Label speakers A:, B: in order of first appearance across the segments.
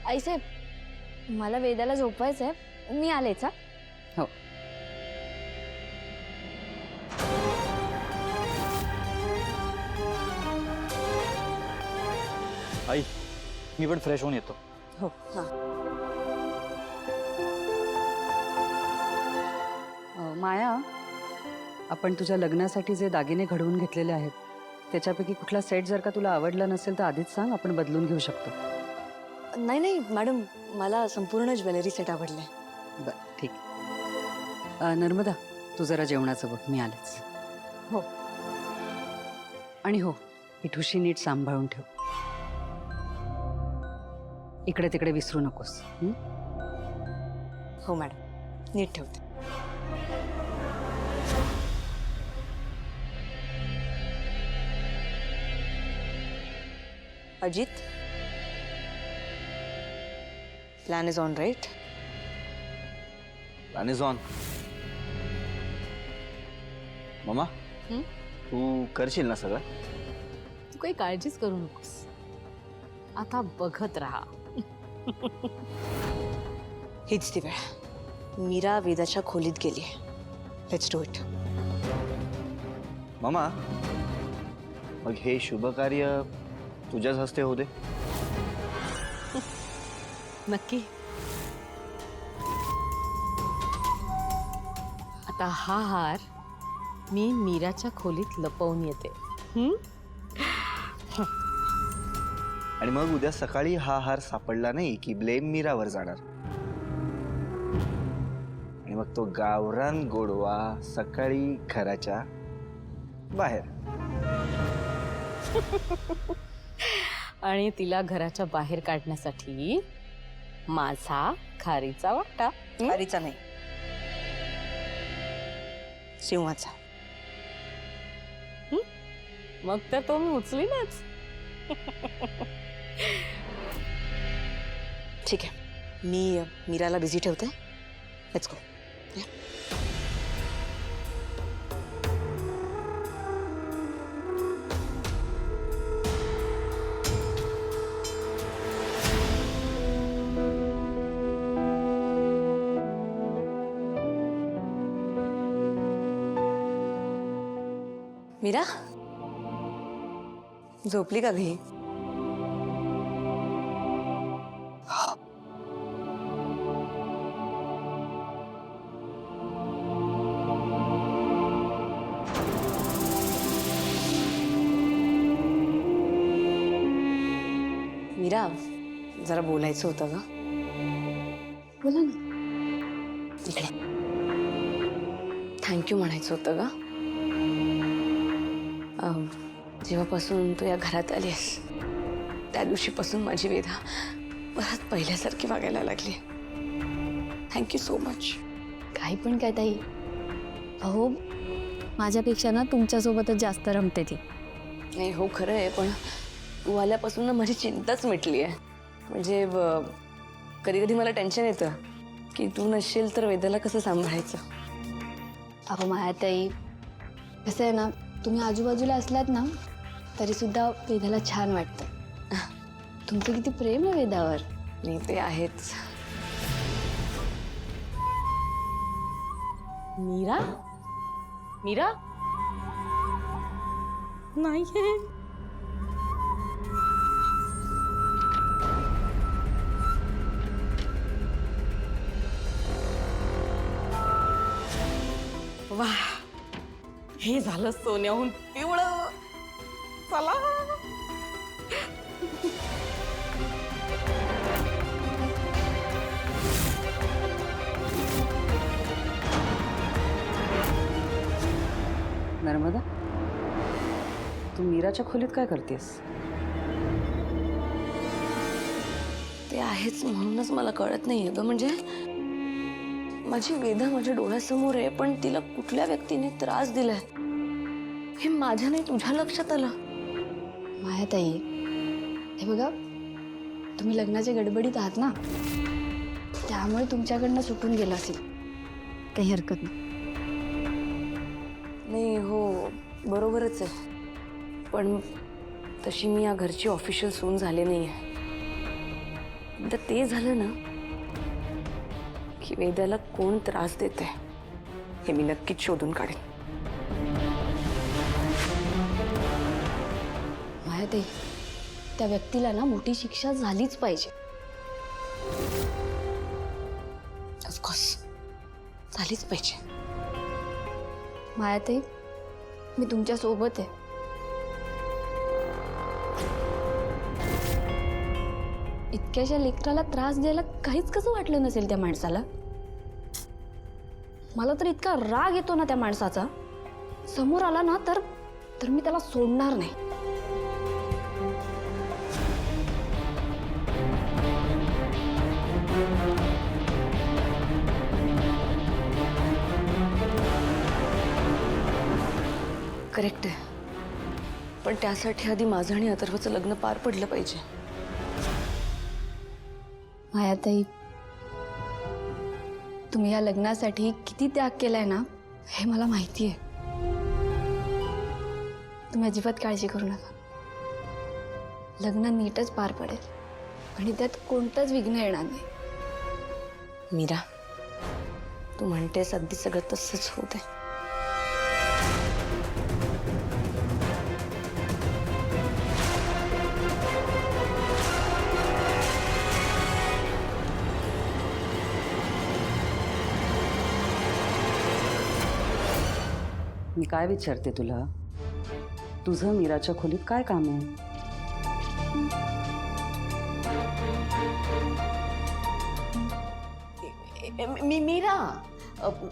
A: ऐसे मला वेदाला झोपवायचंय, मी आलेच हा.
B: हो.
C: आई मी पण फ्रेश होऊन येतो.
B: हो. माया, आपण तुझ्या लग्नासाठी जे दागिने घडवून घेतलेले आहेत त्याच्यापैकी कुठला सेट जर का तुला आवडला नसेल तर आधीच सांग, आपण बदलून घेऊ शकतो.
D: नाही नाही मॅडम, मला संपूर्ण ज्वेलरी सेट आवडले.
B: बरं ठीक. नर्मदा, तू जरा जेवणाचं बघ, मी आलेच.
D: हो.
B: आणि हो, पिठूशी नीट सांभाळून ठेव. इकडे तिकडे विसरू नकोस.
D: हो मॅडम, नीट ठेवते. Ajit, plan is on right?
C: Plan is on. Mumma, तू करशील ना सगळं?
E: तू काही काळजीच करू नकोस, आता बघत राहा.
D: हीच ती वेळ. मीरा वेदाच्या खोलीत गेली. Let's do it.
C: मम्मा, मग हे शुभ कार्य तुझ्याच हस्ते होऊ दे.
E: नक्की. आता हा हार मी मीराच्या खोलीत लपवून येते.
C: आणि मग उद्या सकाळी हा हार सापडला नाही की ब्लेम मीरावर जाणार. आणि मग तो गावरान गोडवा सकाळी घराच्या बाहेर.
E: आणि तिला घराच्या बाहेर काढण्यासाठी माझा खारीचा वाटा.
D: खारीचा नाही, सिंहाचा.
E: मग तर तो मी उचलीनच.
D: ठीक आहे, मी मीराला बिझी ठेवते. Let's go. मीरा, झोपली का घरी? मीरा, जरा बोलायचं होतं ग.
A: बोला ना.
D: इकडे. थँक्यू म्हणायचं होतं ग. जेव्हापासून तू या घरात आलीस त्या दिवशीपासून माझी वेदा परत पहिल्यासारखी वागायला लागली. Thank you so much.
A: काही पण काय ताई, अहो माझ्यापेक्षा ना तुमच्यासोबतच जास्त रमते ती.
D: नाही हो, खरं आहे, पण तू आल्यापासून ना माझी चिंताच मिटली आहे. म्हणजे कधी कधी मला टेन्शन येतं की तू नसशील तर वेदाला कसं सांभाळायचं.
A: अहो माया ताई, कसं आहे ना, तुम्ही आजूबाजूला असलात ना तरी सुद्धा वेदाला छान वाटतं. तुमचं किती प्रेम आहे वेदावर.
D: नाही ते आहेच.
E: मीरा, मीरा नाहीये. वाह, हे झालं सोन्याहून पिवळं. चला.
B: नर्मदा, तू मीराच्या खोलीत काय करतेस?
D: ते आहेच म्हणूनच मला कळत नाहीये ग. म्हणजे माझी वेदा माझ्या डोळ्यासमोर आहे, पण तिला कुठल्या व्यक्तीने त्रास दिलाय हे माझ्या नाही तुझ्या लक्षात आलं.
A: माया ताई, हे बघा, तुम्ही लग्नाच्या गडबडीत आहात ना, त्यामुळे तुमच्याकडनं सुटून गेलं असेल. काही हरकत नाही.
D: नाही हो, बरोबरच आहे, पण तशी मी या घरची ऑफिशियल सून झाले नाही आहे. एकदा ते झालं ना की वेदाला कोण त्रास देते हे मी नक्कीच शोधून काढेन.
A: मायाताई, त्या व्यक्तीला ना मोठी शिक्षा झालीच पाहिजे.
D: ऑफकोर्स झालीच पाहिजे.
A: मायाताई, मी तुमच्या सोबत आहे. इतक्याशा लेकराला त्रास द्यायला काहीच कसं वाटलं नसेल त्या माणसाला. मला तर इतका राग येतो ना त्या माणसाचा. समोर आला ना तर मी त्याला सोडणार नाही.
D: करेक्ट आहे, पण त्यासाठी आधी माझं आणि अथर्वचं लग्न पार पडलं पाहिजे.
A: मायाताई, तुम्ही या लग्नासाठी किती त्याग केलाय ना हे मला माहिती आहे. तुम्ही अजिबात काळजी करू नका. लग्न नीटच पार पडेल आणि त्यात कोणतंच विघ्न येणार नाही.
D: मीरा, तू म्हणतेस अगदी सगळं तसंच होते.
B: मी काय विचारते तुला, तुझं मीराच्या खोलीत काय काम आहे?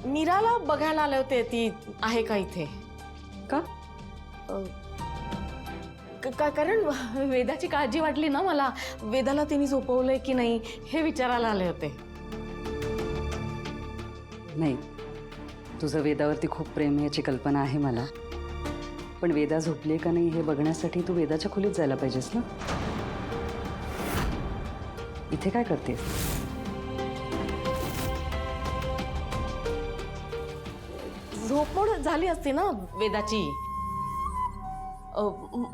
E: मीराला बघायला आले होते, ती आहे का इथे?
B: का?
E: कारण वेदाची काळजी वाटली ना मला. वेदाला तिने झोपवलंय की नाही हे विचारायला आले होते.
B: नाही, तुझं वेदावरती खूप प्रेम याची कल्पना आहे मला, पण वेदा झोपली का नाही हे बघण्यासाठी तू वेदाच्या खोलीत जायला पाहिजेस ना. इथे काय करतेस?
E: झोपमोड झाली असते ना वेदाची,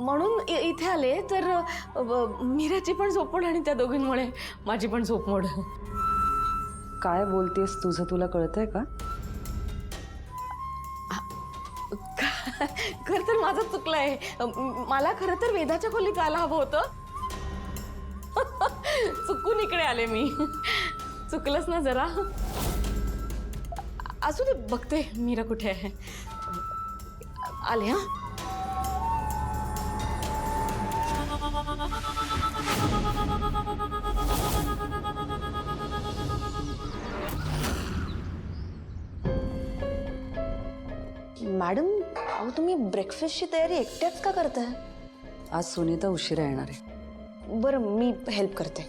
E: म्हणून इथे आले. तर मीराची पण झोपमोड आणि त्या दोघींमुळे माझी पण झोपमोड.
B: काय बोलतेस तुझं तुला कळतंय का?
E: खरं तर माझं चुकलंय. मला खरं तर वेदाच्या खोलीत जायला हवं होतं. चुकून इकडे आले मी. चुकलंच ना जरा. असू दे, बघते मीरा कुठे आहे. आले हा.
D: मॅडम, अहो तुम्ही ब्रेकफास्टची तयारी एकट्याच का करताय?
B: आज सुनीता उशिरा येणार आहे.
D: बरं, मी हेल्प करते.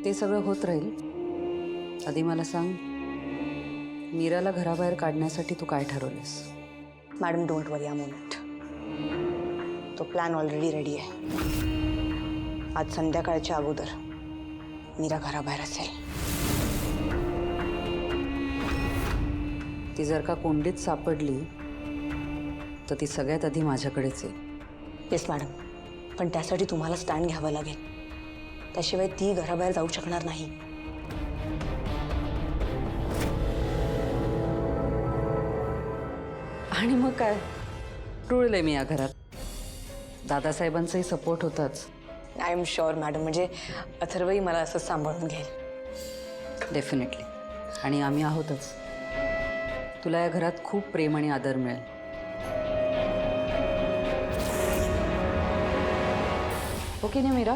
B: ते सगळं होत राहील. आधी मला सांग, मीराला घराबाहेर काढण्यासाठी तू काय ठरवलेस?
D: Madam, don't worry a moment. तो प्लॅन ऑलरेडी रेडी आहे. आज संध्याकाळच्या अगोदर मीरा घराबाहेर असेल.
B: ती जर का कोंडीत सापडली तर ती सगळ्यात आधी माझ्याकडेच येईल.
D: येस मॅडम, पण त्यासाठी तुम्हाला स्टँड घ्यावं लागेल. त्याशिवाय ती घराबाहेर जाऊ शकणार नाही.
B: आणि मग काय, रुळले मी या घरात. दादासाहेबांचाही सपोर्ट होताच.
D: आय एम शुअर मॅडम, म्हणजे अथर्वही मला असं सांभाळून घेईल.
B: डेफिनेटली. आणि आम्ही आहोतच. तुला या घरात खूप प्रेम आणि आदर मिळेल. ओके ना मीरा?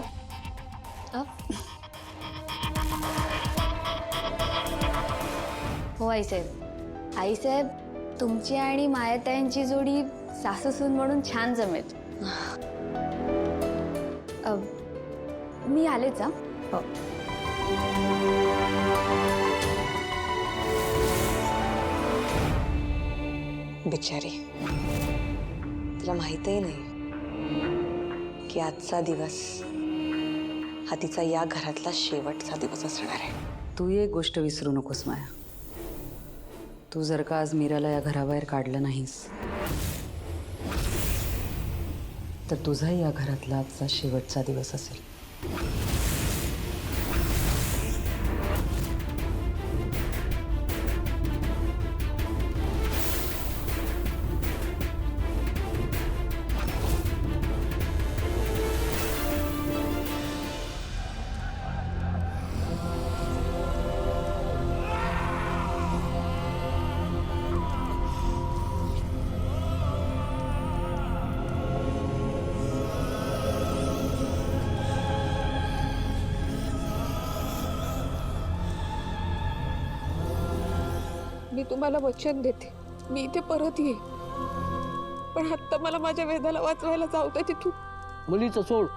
A: हो आईसाहेब. आईसाहेब, तुमची आणि मायाताईंची जोडी सासूसून म्हणून छान जमेल. मी आलेच हा.
D: हो. बिचारी, तिला माहीतही नाही की आजचा दिवस हा तिचा या घरातला शेवटचा दिवस असणार आहे.
B: तू एक गोष्ट विसरू नकोस माया. तू जर का आज मीराला या घराबाहेर काढलं नाहीस तर तुझाही या घरातला आजचा शेवटचा दिवस असेल.
F: मी तुम्हाला वचन देते, मी इथे परत येईन. पण आत्ता मला माझ्या वेदाला वाचवायला जाऊ दे तिथून.
G: मुलीचं सोड,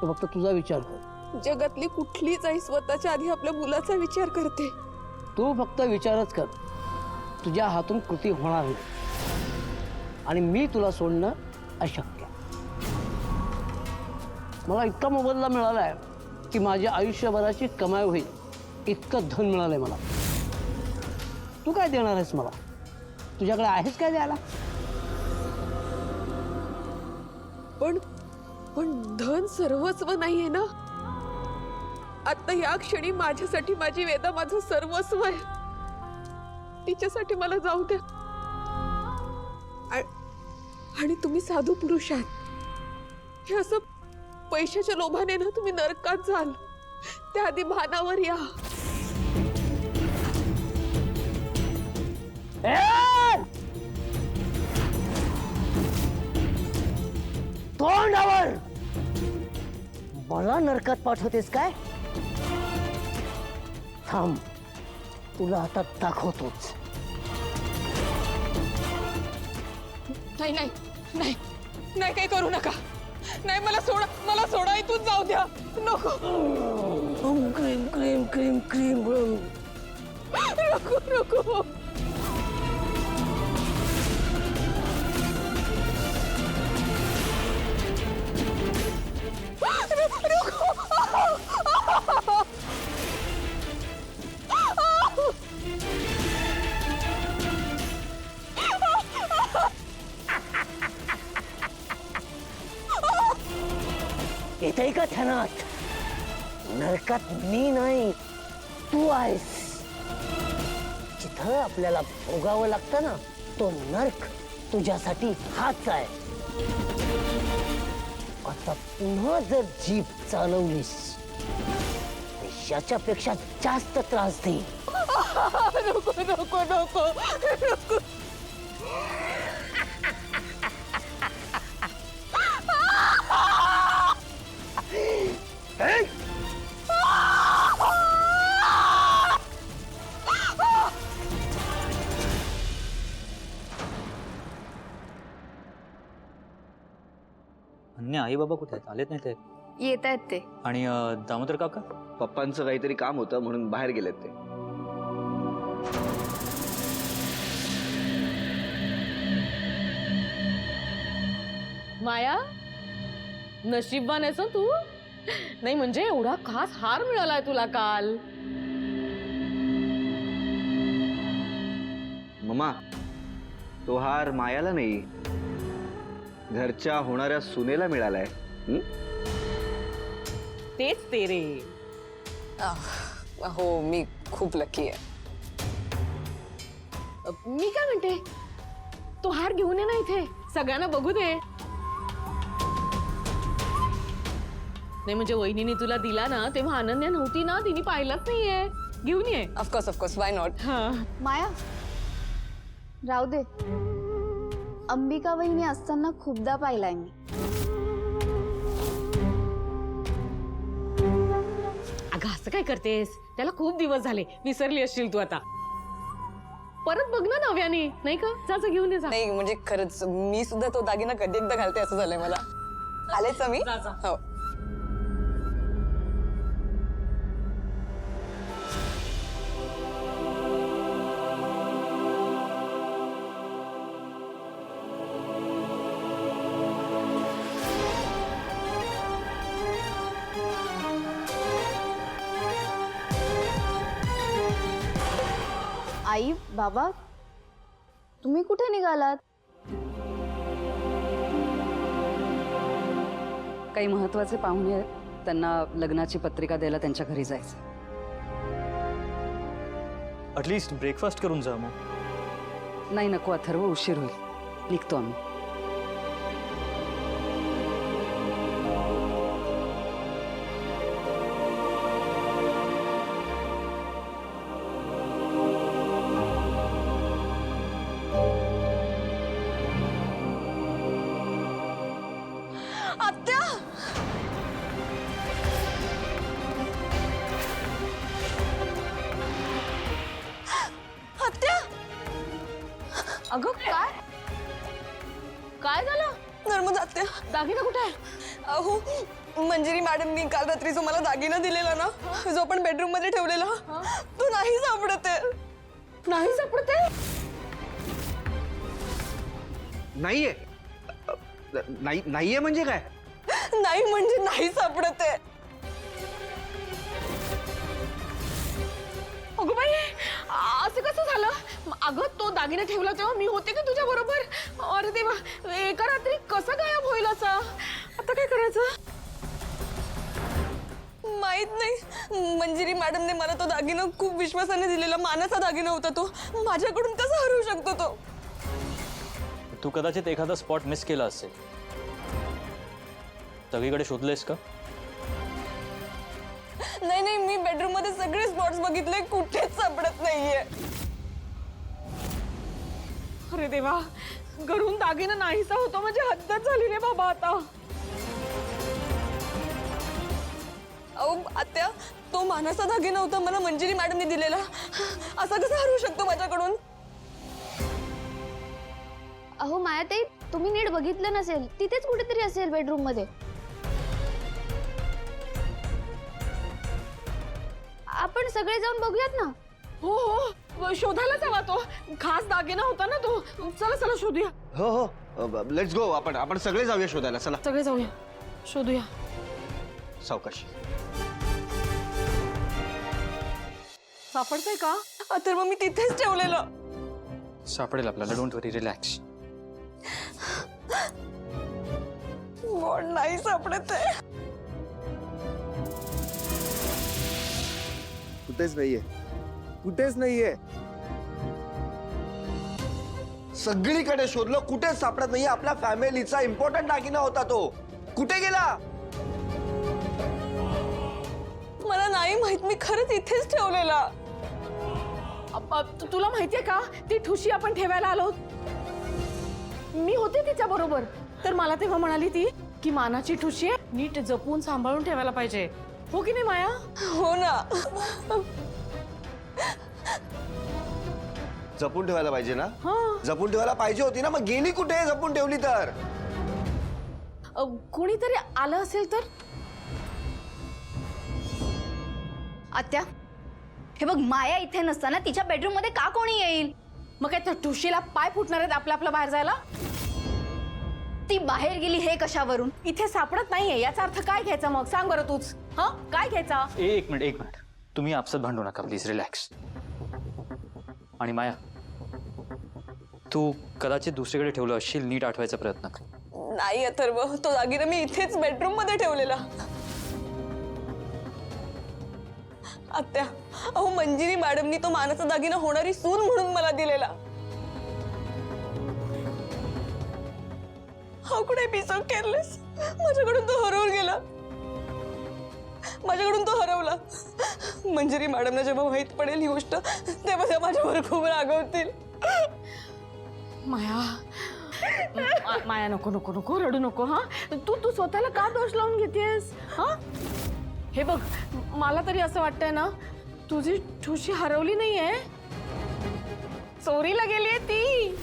G: तू फक्त तुझा विचार कर.
F: जगातली कुठलीच आई स्वतःच्या आधी आपल्या मुलाचा विचार करते.
G: तू फक्त विचारच कर, तुझ्या हातून कृती होणार नाही. आणि मी तुला सोडणं अशक्य. मला इतका मोबदला मिळाला आहे की माझ्या आयुष्यभराची कमाई होईल इतकं धन मिळालंय मला. तू काय देणार आहेस मला? तुझ्याकडे आहेस काय द्यायला?
F: पण पण धन सर्वस्व नाहीये ना. आता या क्षणी माझ्यासाठी माझी वेदा माझं सर्वस्व आहे. तिच्यासाठी मला जाऊ द्या. आणि तुम्ही साधू पुरुष आहात. हे असं पैशाच्या लोभाने ना तुम्ही नरकात जाल. त्याआधी भानावर या.
G: तोंडावर मला नरकात पाठवतेस काय? थांब, तुला आता दाखवतोच.
F: नाही नाही नाही नाही, काही करू नका. नाही, मला सोडा, मला सोडा. इथून जाऊ द्या. नको.
G: Cream cream cream cream.
F: नको नको.
G: येतंय का ध्यानात? नरकात मी नाही, तू आहेस. जिथं आपल्याला भोगावं लागतं ना, तो नरक तुझ्यासाठी हाच आहे. आता पुन्हा जर जीभ चालवलीस याच्यापेक्षा जास्त त्रास देईल.
F: नको नको नको नको.
H: अन्य आई बाबा कुठे आहेत? आलेत नाही ते?
A: येत आहेत ते.
H: आणि दामोदर काका?
C: पप्पांचं काहीतरी काम होतं म्हणून बाहेर गेलेत ते.
E: माया, नशीबवान आहेस हं तू. नाही म्हणजे एवढा खास हार मिळालाय तुला काल.
C: मम्मा, तो हार मायाला नाही, घरच्या होणाऱ्या सुनेला मिळालाय.
E: तेच ते रे.
D: हो, मी खूप लकी आहे.
E: मी काय म्हणते, तो हार घेऊन ये ना इथे, सगळ्यांना बघू दे. नाही म्हणजे वहिनीने तुला दिला ना तेव्हा अनन्या नव्हती ना, तिने पाहिलाच नाहीये. घेऊन ये.
D: Of course, why not.
A: माया, राहू दे. अंबिका वहिनी असताना खूपदा पाहिलाय मी.
E: अगं असं काय करतेस? त्याला खूप दिवस झाले, विसरली असशील तू आता. परत बघ ना नव्याने, नाही का? जा घेऊन ये जा.
D: नाही म्हणजे खरंच मी सुद्धा तो दागिना कधी एकदा घालते असं झालंय मला. आलेच मी. हो.
A: आई, बाबा, तुम्ही कुठे निघालात?
B: काही महत्वाचे पाहुणे आहेत, त्यांना लग्नाची पत्रिका द्यायला त्यांच्या घरी जायचं.
H: ॲटलिस्ट ब्रेकफास्ट करून जा मग.
B: नाही नको अथर्व, उशीर होईल, निघतो आम्ही.
D: आत्या आत्या
E: अगं काय काय झालं?
D: नर्मद आत्या,
E: दागिना कुठे आहे?
D: अहो मंजिरी मॅडमनी काल रात्री जो मला दागिना दिलेला ना, जो आपण बेडरूम मध्ये ठेवलेला, तो नाही सापडत आहे.
E: नाही सापडते.
C: नाहीये. नाहीये म्हणजे काय?
D: नाही म्हणजे नाही सापडत आहे.
E: अगं बाई, असं कसं झालं? अगं तो दागिना ठेवला तेव्हा मी होते की तुझ्या बरोबर? अरे देवा, एका रात्री कसं गायब होईल असा? आता काय करायचं?
D: माहित नाही. मंजिरी मॅडमने मला तो दागिना खूप विश्वासाने दिलेला, मानाचा दागिना होता तो. माझ्याकडून कसा हरवू शकतो तो?
H: तू कदाचित एखादा स्पॉट मिस केला असेल. सगळीकडे शोधलेस का?
D: नाही नाही, मी बेडरूम मध्ये सगळे स्पॉट्स बघितले, कुठेच सापडत नाहीये.
E: अरे देवा, घरून दागिना नाहीसा होतो म्हणजे हद्दच झाली रे बाबा आता.
D: अहो आत्या, तो मानाचा दागिना होता, मला मंजिरी मॅडमने दिलेला. असा कसा हरवू शकतो माझ्याकडून?
A: अहो मायाताई, तुम्ही नीट बघितलं नसेल, तिथेच कुठेतरी असेल बेडरूम मध्ये. आपण सगळे जाऊन बघूयात ना.
E: हो हो, शोधायलाच हवा तो. खास दागिना होता ना तो. चला चला शोधूया.
C: हो हो, लेट्स गो. आपण सगळे जाऊया शोधायला. चला
E: सगळे जाऊया, शोधूया.
C: सावकाश.
E: सापडतंय का?
D: अथर्व, मी तिथेच ठेवलेलं.
H: सापडेल आपल्याला, डोंट वरी, रिलॅक्स.
D: गॉड, नाही सापडत आहे.
C: कुठेच नाहीये, कुठेच नाहीये. सगळीकडे शोधलं, कुठेच सापडत नाहीये. आपल्या फॅमिलीचा इम्पॉर्टंट दागिना होता तो. कुठे गेला?
D: मला नाही माहित, मी खरंच इथेच ठेवलेला.
E: तुला माहितीये का, ती ठुशी आपण ठेवायला आलो, मी होते तिच्या बरोबर. तर मला तेव्हा म्हणाली ती की मानाची ठुशी आहे, नीट जपून सांभाळून ठेवायला पाहिजे. हो की नाही माया?
D: हो ना.
C: जपून ठेवायला पाहिजे ना?
E: हा.
C: जपून ठेवायला पाहिजे होती ना, मग गेली कुठे जपून ठेवली तर?
E: कोणीतरी आलं असेल तर?
A: आत्या, हे बघ, माया इथे नसताना तिच्या बेडरूम मध्ये का कोणी येईल?
E: मग काय त्या ठुशीला पाय फुटणार आहेत आपल्या बाहेर जायला?
A: ती बाहेर गेली हे कशावरून?
E: इथे सापडत नाहीये याचा अर्थ काय घ्यायचा मग? सांग बरं तूच. हा, काय घ्यायचा?
H: एक मिनिट. तुम्ही आपसात भांडू नका प्लीज, रिलॅक्स. आणि माया, तू कदाचित दुसरीकडे ठेवलं असशील, नीट आठवायचा प्रयत्न कर.
D: नाही अथर्व, तो दागिना मी इथेच बेडरूम मध्ये ठेवलेला. आत्या, अहो मंजिरी मॅडमनी तो मानाचा दागिना होणारी सून म्हणून मला दिलेला. How could I B so careless? माझ्याकडून तो हरवून गेला. माझ्याकडून तो हरवला. मंजिरी मॅडमना जेव्हा माहित पडेल ही गोष्ट, तेव्हा त्या माझ्यावर खूप रागवतील.
E: माया, माया, नको नको नको, रडू नको. हा, तू स्वतःला का दोष लावून घेतेस? हा, हे बघ, मला तरी असं वाटतंय ना, तुझी ठुशी हरवली नाहीये, चोरीला गेलीये ती.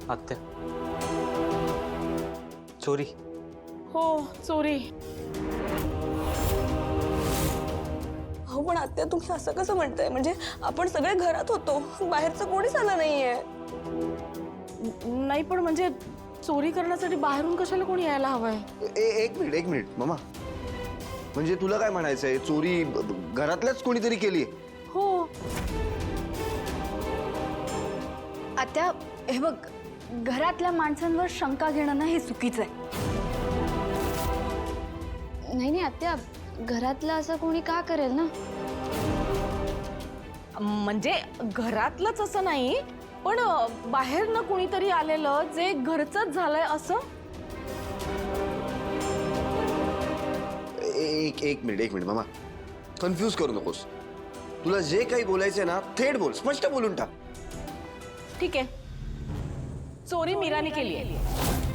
H: आत्या, चोरी?
E: हो, चोरी.
D: हो पण आत्या, तुम्ही असं कसं म्हणताय? म्हणजे आपण सगळे घरात होतो, बाहेरचं कोणीच आलं नाहीये.
E: नाही पण म्हणजे चोरी करण्यासाठी बाहेरून कशाला कोणी यायला हवंय?
C: एक मिनिट मामा, म्हणजे तुला काय म्हणायचंय? चोरी घरातल्याच कोणीतरी केली?
E: हो.
A: आत्या हे बघ, घरातल्या माणसांवर शंका घेणं ना हे चुकीचं आहे. नाही नाही आत्या, घरातलं असं कोणी का करेल ना?
E: म्हणजे घरातलंच असं नाही, पण बाहेरनं कुणीतरी आलेलं जे घरचंच झालंय असं.
C: एक मिनिट मामा, कन्फ्यूज करू नकोस. तुला जे काही बोलायचंय ना थेट बोल, स्पष्ट बोलून टाक.
E: ठीक आहे, चोरी मीराने केली आहे.